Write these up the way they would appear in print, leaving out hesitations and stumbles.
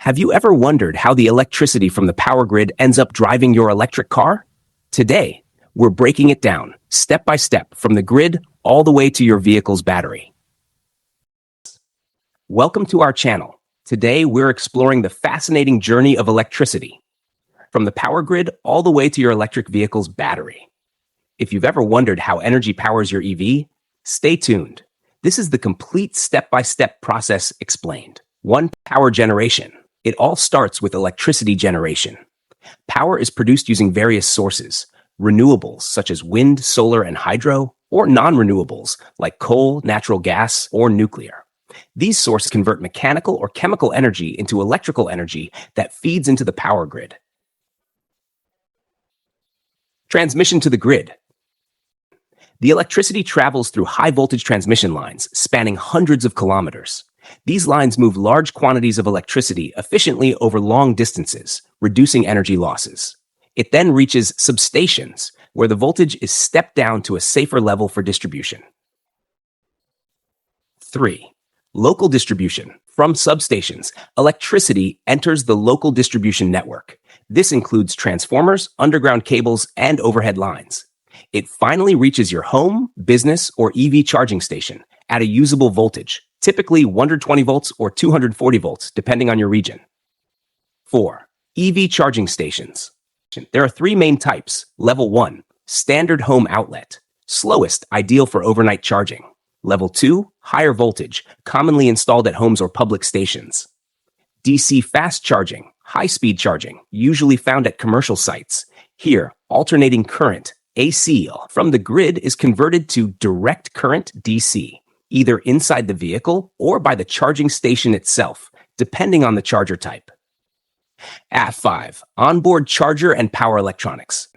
Have you ever wondered how the electricity from the power grid ends up driving your electric car? Today, we're breaking it down, step by step, from the grid all the way to your vehicle's battery. Welcome to our channel. Today, we're exploring the fascinating journey of electricity, from the power grid all the way to your electric vehicle's battery. If you've ever wondered how energy powers your EV, stay tuned. This is the complete step-by-step process explained. 1. Power generation. It all starts with electricity generation. Power is produced using various sources, renewables such as wind, solar, and hydro, or non-renewables like coal, natural gas, or nuclear. These sources convert mechanical or chemical energy into electrical energy that feeds into the power grid. Transmission to the grid. The electricity travels through high-voltage transmission lines spanning hundreds of kilometers. These lines move large quantities of electricity efficiently over long distances, reducing energy losses. It then reaches substations, where the voltage is stepped down to a safer level for distribution. 3. Local distribution. From substations, electricity enters the local distribution network. This includes transformers, underground cables, and overhead lines. It finally reaches your home, business, or EV charging station at a usable voltage, typically 120 volts or 240 volts, depending on your region. 4. EV charging stations. There are 3 main types. Level 1, standard home outlet, slowest, ideal for overnight charging. Level 2, higher voltage, commonly installed at homes or public stations. DC fast charging, high-speed charging, usually found at commercial sites. Here, alternating current, AC, from the grid is converted to direct current, DC, either inside the vehicle or by the charging station itself, depending on the charger type. 5. Onboard charger and power electronics.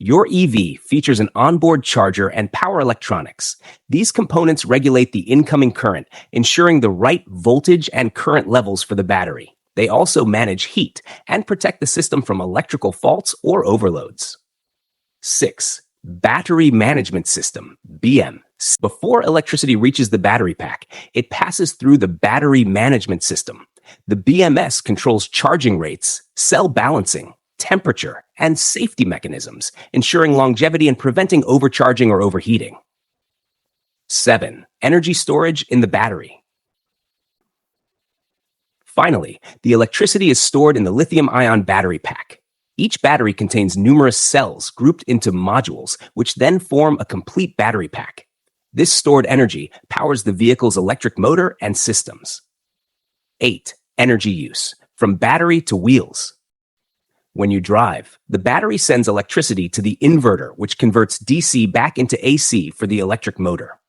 Your EV features an onboard charger and power electronics. These components regulate the incoming current, ensuring the right voltage and current levels for the battery. They also manage heat and protect the system from electrical faults or overloads. 6. Battery Management System, BM. Before electricity reaches the battery pack, it passes through the Battery Management System. The BMS controls charging rates, cell balancing, temperature, and safety mechanisms, ensuring longevity and preventing overcharging or overheating. 7. Energy storage in the battery. Finally, the electricity is stored in the lithium-ion battery pack. Each battery contains numerous cells grouped into modules, which then form a complete battery pack. This stored energy powers the vehicle's electric motor and systems. 8. Energy use, from battery to wheels. When you drive, the battery sends electricity to the inverter, which converts DC back into AC for the electric motor.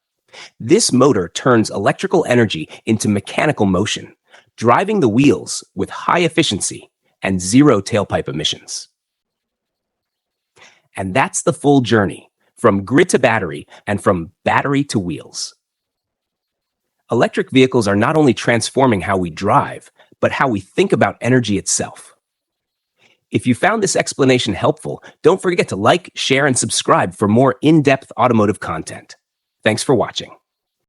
This motor turns electrical energy into mechanical motion, driving the wheels with high efficiency and zero tailpipe emissions. And that's the full journey, from grid to battery and from battery to wheels. Electric vehicles are not only transforming how we drive, but how we think about energy itself. If you found this explanation helpful, don't forget to like, share, and subscribe for more in-depth automotive content. Thanks for watching.